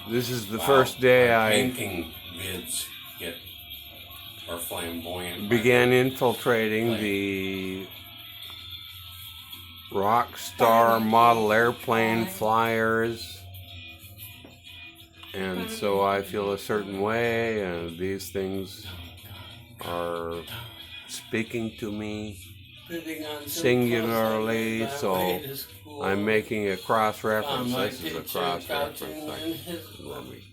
This is the first day I painting vids are flamboyant. began infiltrating the Rockstar model airplane flyers, and so I feel a certain way, and these things are speaking to me singularly, so I'm making a cross-reference. This is a cross-reference. Let me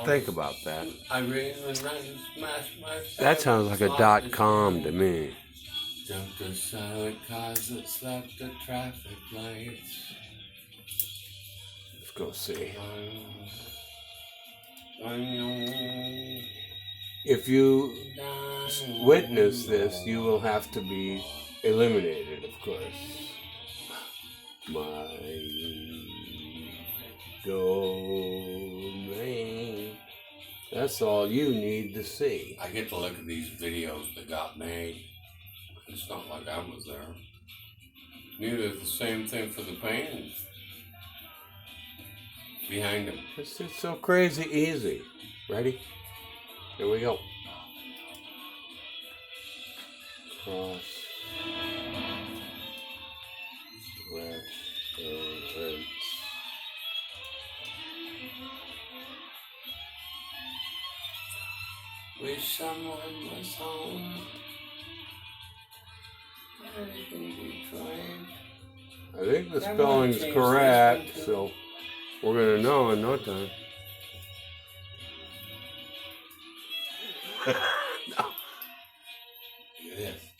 think about that. That sounds like a .com to me. Jumped a silent cars that slapped the traffic lights. Let's go see. If you witness this, you will have to be eliminated, of course. My domain. That's all you need to see. I get to look at these videos that got made. It's not like I was there. Neither the same thing for the paintings behind them. It's just so crazy easy. Ready? Here we go. Cross reference. Wish someone was home. Everything we tried. I think the spelling's correct, so we're gonna know in no time. No.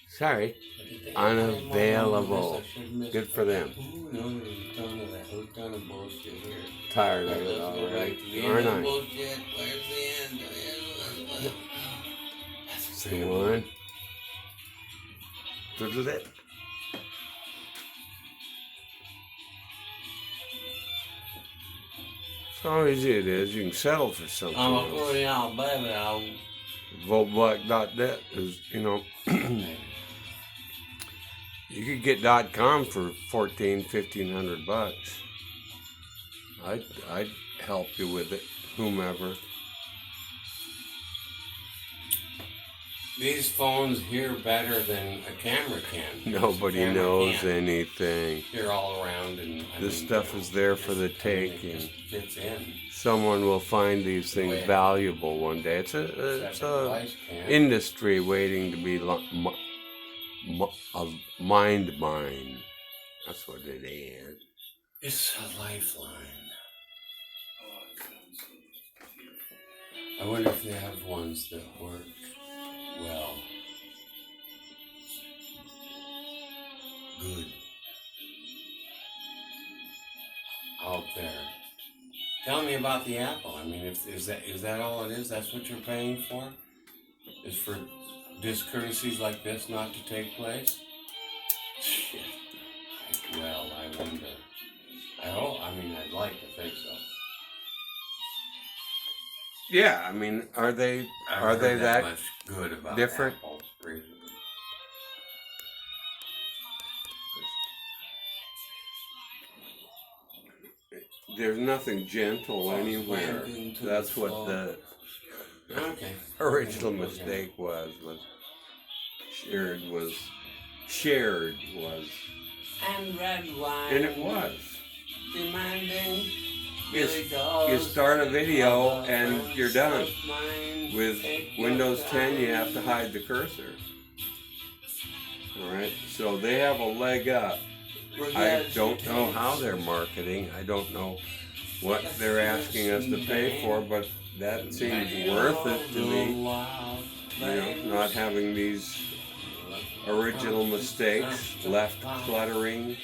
Sorry. Unavailable. Good for them. Tired of it already. Aren't I? That's the one. This is it. How easy it is. You can settle for something else. VoteBlack.net is, you know, you could get .com for $1,400-1,500. I'd help you with it, whomever. These phones hear better than a camera can. Nobody knows anything. Hear all around, and this stuff is there for the taking. Fits in. Someone will find these things valuable one day. It's a industry waiting to be a mind mine. That's what it is. It's a lifeline. I wonder if they have ones that work well. Good. Out there. Tell me about the Apple. I mean, is that all it is? That's what you're paying for? Is for discourtesies like this not to take place? Shit. Well, I wonder. I'd like to think so. Yeah, I mean, are they that much good about different? Apple recently? There's nothing gentle anywhere. That's what the original mistake was shared was. And red wine. And it was. Demanding. You start a video and you're done. With Windows 10, you have to hide the cursor. Alright, so they have a leg up. I don't know how they're marketing. I don't know what they're asking us to pay for, but that seems worth it to me. You know, not having these original mistakes left cluttering.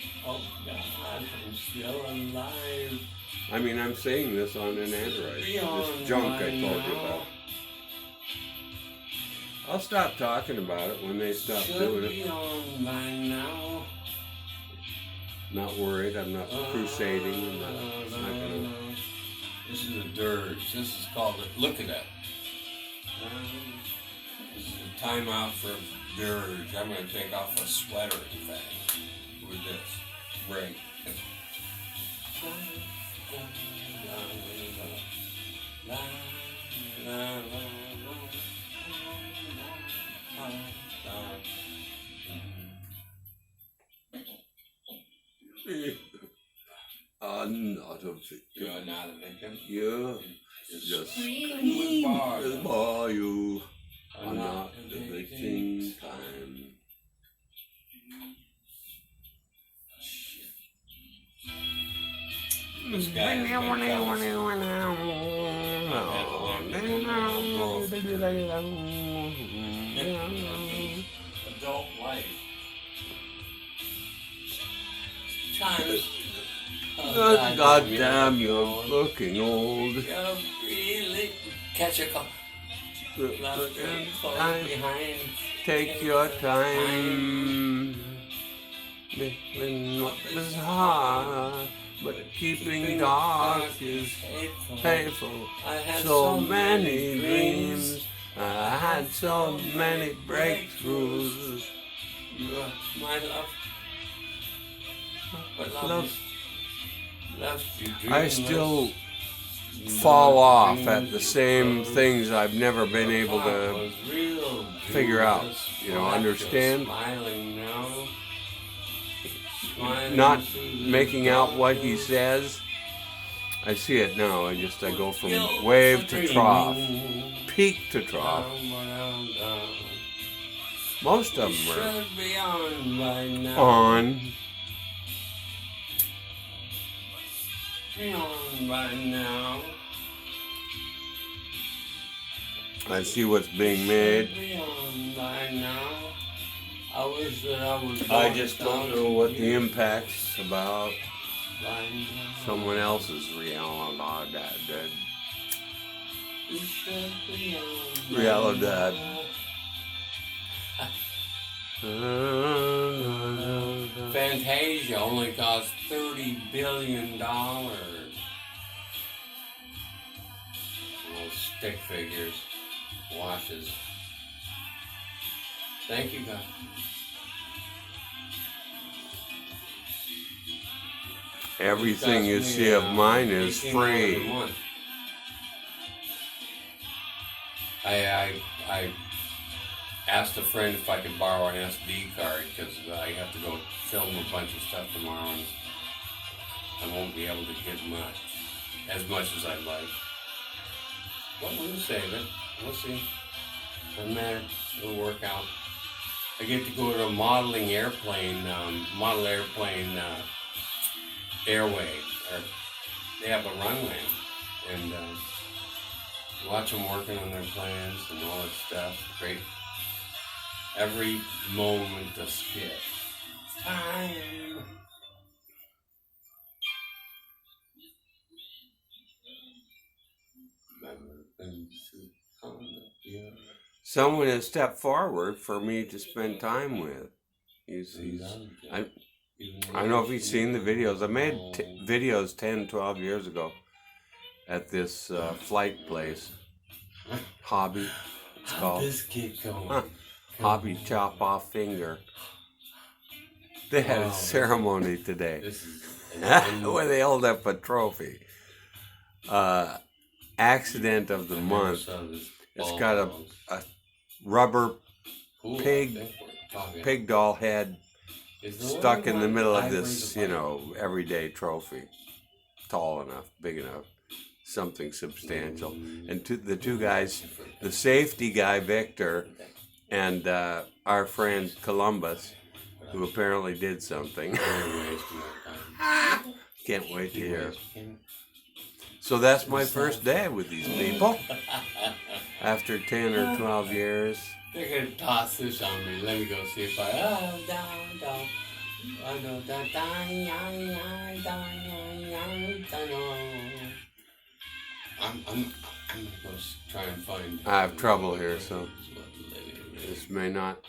I mean, I'm seeing this on an Android. This junk I told you about. I'll stop talking about it when they stop doing it. Not worried. I'm not crusading. I'm not gonna... This is a dirge. This is called it. Look at that. This is a timeout for dirge. I'm going to take off a sweater thing with this ring. La, la, la, la, I'm not a victim. You're not a victim. You're just Scream with bar you. I'm I'm not the victim time. This guy has been adult life. Times. God damn, you're looking old. You're really catch a call. Behind. Take your time. Living is hard, but keeping dark is painful. I had So many dreams, I had so many breakthroughs. My love. But Love. left you I still fall off at the same things I've never been able to figure out, you know, understand. Smiling now. Not making out what he says. I see it now. I go from wave to trough, peak to trough. Most of them are on. By now. I see what's being made. By now. I wish that I was. I just don't know what the impact's about. By now. Someone else's reality. Fantasia only cost $30 billion. Those stick figures, washes. Thank you, God. Everything you see of mine is free. I asked a friend if I could borrow an SD card because I have to go film a bunch of stuff tomorrow and I won't be able to get as much as I'd like. But we'll save it. We'll see. Doesn't matter. It'll work out. I get to go to a model airplane airway, or they have a runway, and watch them working on their plans and all that stuff. Great. Every moment of skit. Time. Someone has stepped forward for me to spend time with. I don't know if he's seen the videos. I made videos 10, 12 years ago at this flight place. Hobby, it's called. This kid going? Hobby Chop Off Finger. They had a ceremony today where they held up a trophy. Accident of the month. It's got a rubber pig doll head stuck in the middle of this, everyday trophy. Tall enough, big enough, something substantial. And the two guys, the safety guy, Victor, and our friend Columbus, who apparently did something. Can't wait to hear. So that's my first day with these people. After 10 or 12 years. They're going to toss this on me. Let me go see if I'm going to try and find. I have trouble here, so this may not.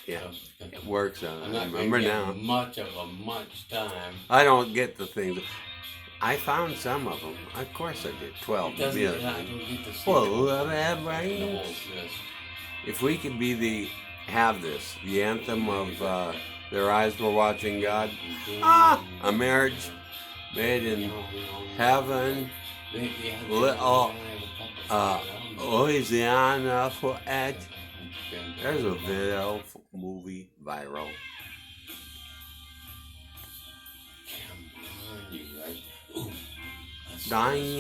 Yeah, it works out. I'm not Remember now. Much time. I don't get the things. I found some of them. Of course I did. 12. Full of brains. If we could be the anthem of Their Eyes Were Watching God. A marriage made in heaven. Little Louisiana for Edge. There's a video movie viral. Dying,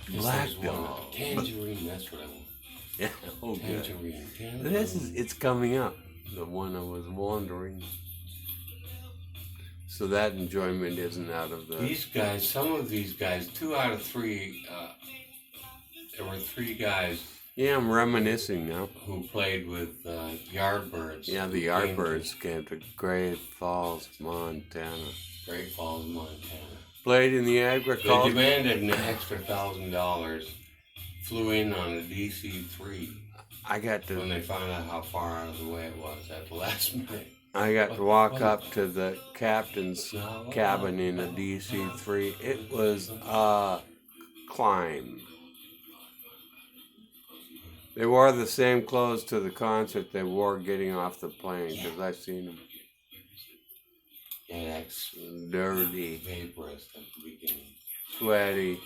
black dog. Tangerine, that's what I want. Yeah, oh good. Tangerine. It's coming up. The one I was wondering. So that enjoyment isn't out of the. These guys, some of these guys, 2 out of 3, there were 3 guys. Yeah, I'm reminiscing now. Who played with Yardbirds. Yeah, the Yardbirds came to Great Falls, Montana. Great Falls, Montana. Played in the agriculture. They demanded an extra $1,000. Flew in on a DC-3. I got to. When they found out how far out of the way it was at the last minute. I got to walk up to the captain's cabin in a DC-3. It was a climb. They wore the same clothes to the concert they wore getting off the plane, because I've seen them. Yeah, that's dirty, vaporous at the beginning. Sweaty.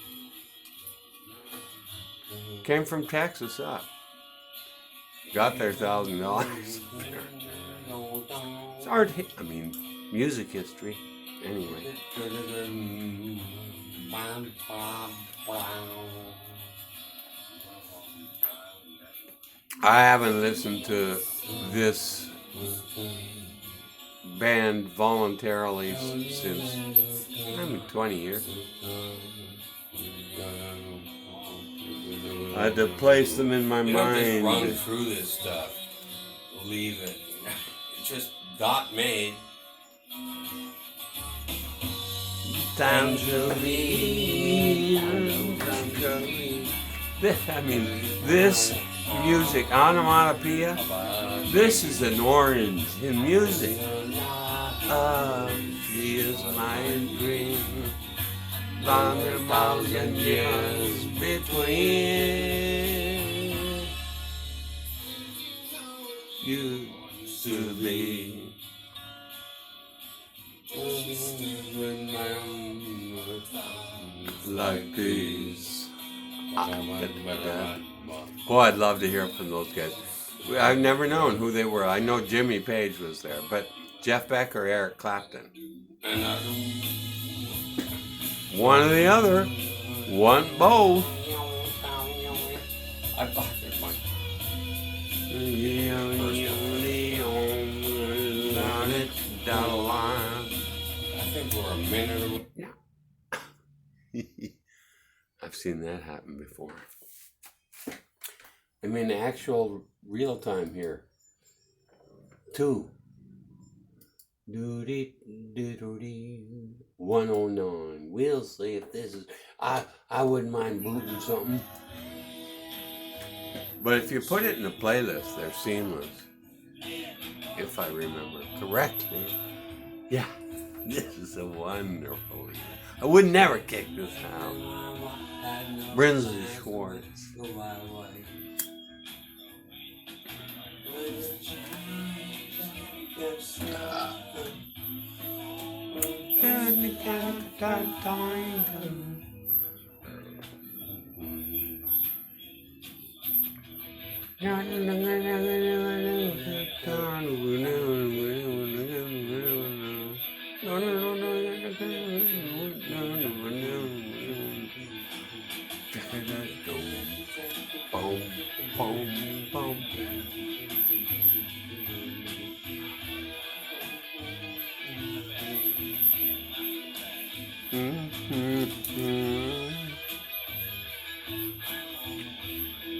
Came from Texas up. Got their $1,000. It's art. I mean, music history. Anyway. I haven't listened to this band voluntarily since 20 years. I had to place them in my mind. Don't just run through this stuff. Leave it. It just got made. Tangerine. I mean, this music, onomatopoeia, this is an orange in music. She is my dream. 100,000 years between you to me. Like these. Boy, I'd love to hear from those guys. I've never known who they were. I know Jimmy Page was there, but Jeff Beck or Eric Clapton? One or the other. One, both. I thought it might. I think we're a minute away. I've seen that happen before. I mean, actual real time here. 2. 109. We'll see if this is. I wouldn't mind booting something. But if you put it in a playlist, they're seamless. If I remember correctly. Yeah, this is a wonderful. I would never kick this out. Brinsley Schwartz.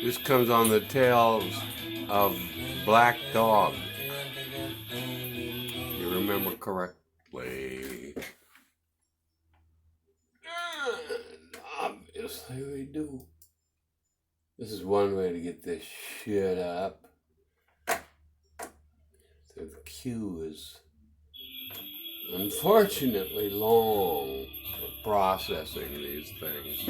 This comes on the tails of Black Dog. You remember correctly. Obviously we do. This is one way to get this shit up. The queue is unfortunately long for processing these things.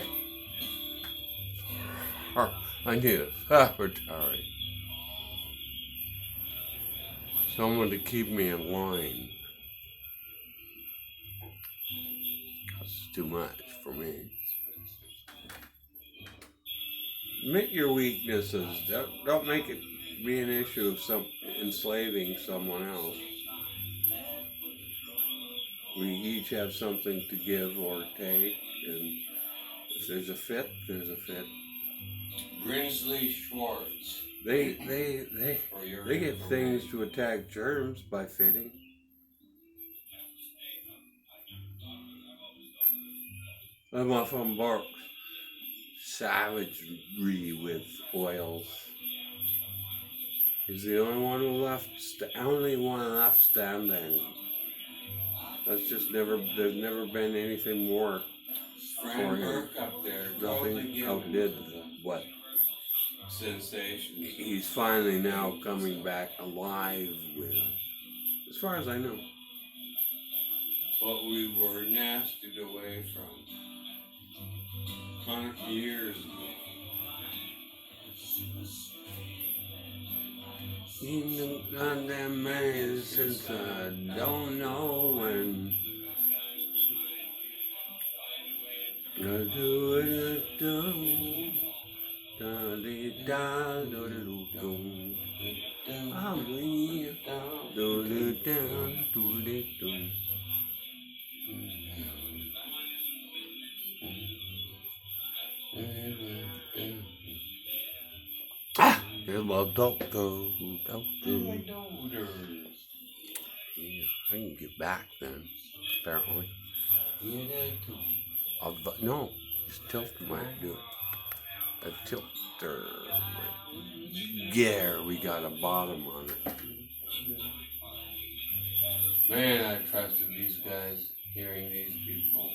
I need a secretary. Someone to keep me in line. too much for me. Admit your weaknesses. Don't make it be an issue of enslaving someone else. We each have something to give or take, and if there's a fit, there's a fit. Brinsley Schwartz. They get things to attack germs by fitting. I'm off on bark. Savagery with oils. He's the only one left standing. That's just there's never been anything more for him. Up there. Nothing outdid what Sensation. he's finally now coming back alive with, as far as I know. What we were nasted away from 100 years ago. Goddamn man, since I don't know when. Well, doctor. Yeah, I can get back then, apparently. No, just tilt might do it. A tilter might. Yeah, we got a bottom on it. Man, I trusted these guys, hearing these people.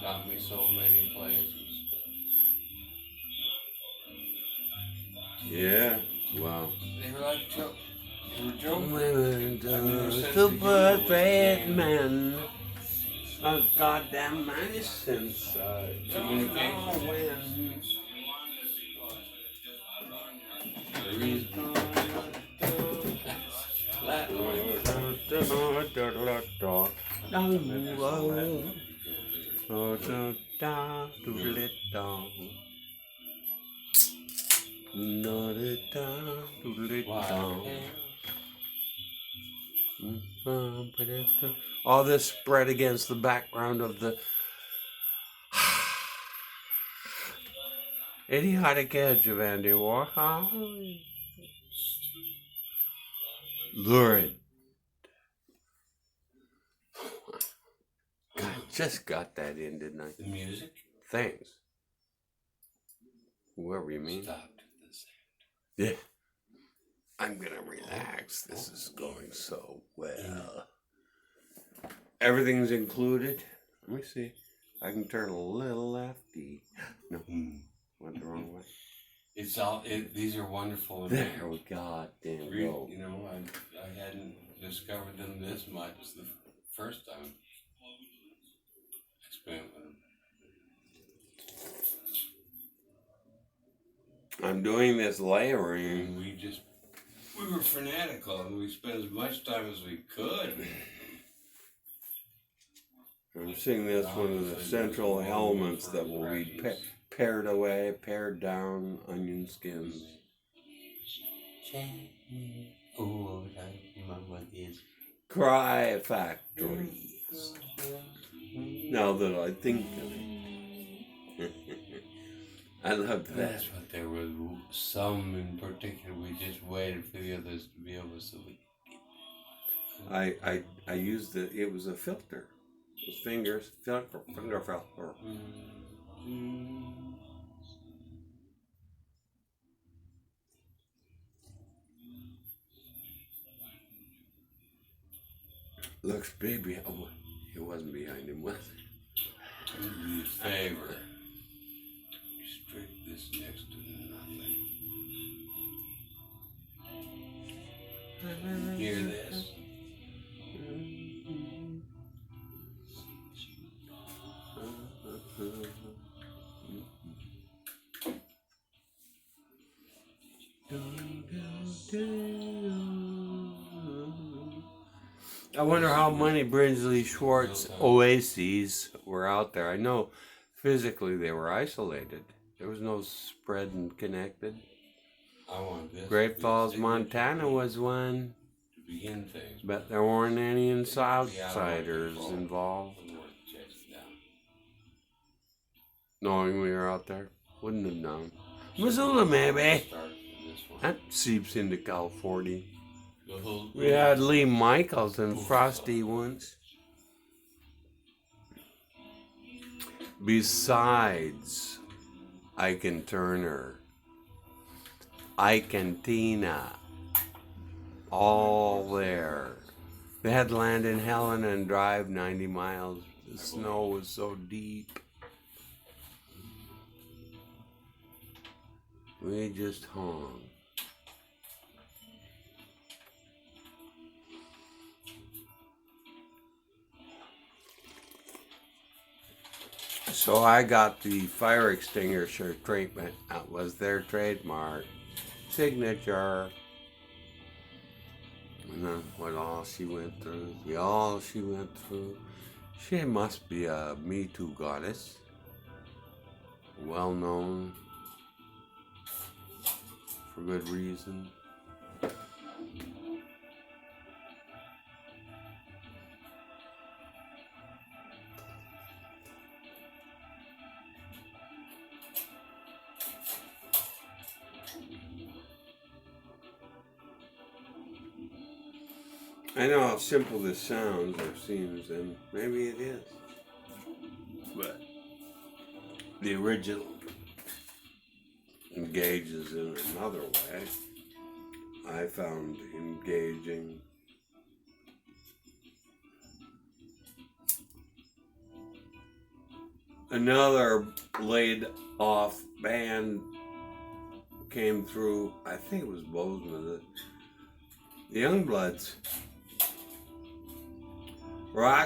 Got me so many places. Yeah, wow. They were like joking. Super great man. A goddamn man since communication. All this spread against the background of the idiotic edge of Andy Warhol. Lurid. God, just got that in, didn't I? The music? Thanks. Whoever you mean. Stopped at the Yeah. I'm gonna relax. This is going so well. Everything's included. Let me see. I can turn a little lefty. No, went the wrong way. It's all. These are wonderful. There we goddamn go. You know, I hadn't discovered them this much the first time I spent with them. I'm doing this layering. And we were fanatical, and we spent as much time as we could. I'm seeing this one of the central elements that will be pared away, pared down onion skins. Cry factories. Now that I think of it. I love that. That's what there was. Some in particular, we just waited for the others to be over so we I used it. It was a filter. With fingers, finger filter. Looks baby. Oh, it wasn't behind him, was it? do me a favor. Restrict this next to nothing. Hear this? I wonder how many Brinsley Schwartz oases were out there. I know physically they were isolated. There was no spread and connected. I want this. Great Falls, Montana was one, To begin things. but there weren't any outsiders involved. Knowing we were out there, wouldn't have known. Missoula, maybe. That seeps into California. We had Lee Michaels and Frosty once. Besides Ike and Turner, Ike and Tina, all there. They had to land in Helena and drive 90 miles. The snow was so deep. We just hung. So I got the fire extinguisher treatment. That was their trademark signature. And then what all she went through, all she went through. She must be a Me Too goddess. Well known for good reason. I know how simple this sounds or seems, and maybe it is. But the original engages in another way. I found engaging. Another laid off band came through. I think it was Bozeman. The Youngbloods. Rock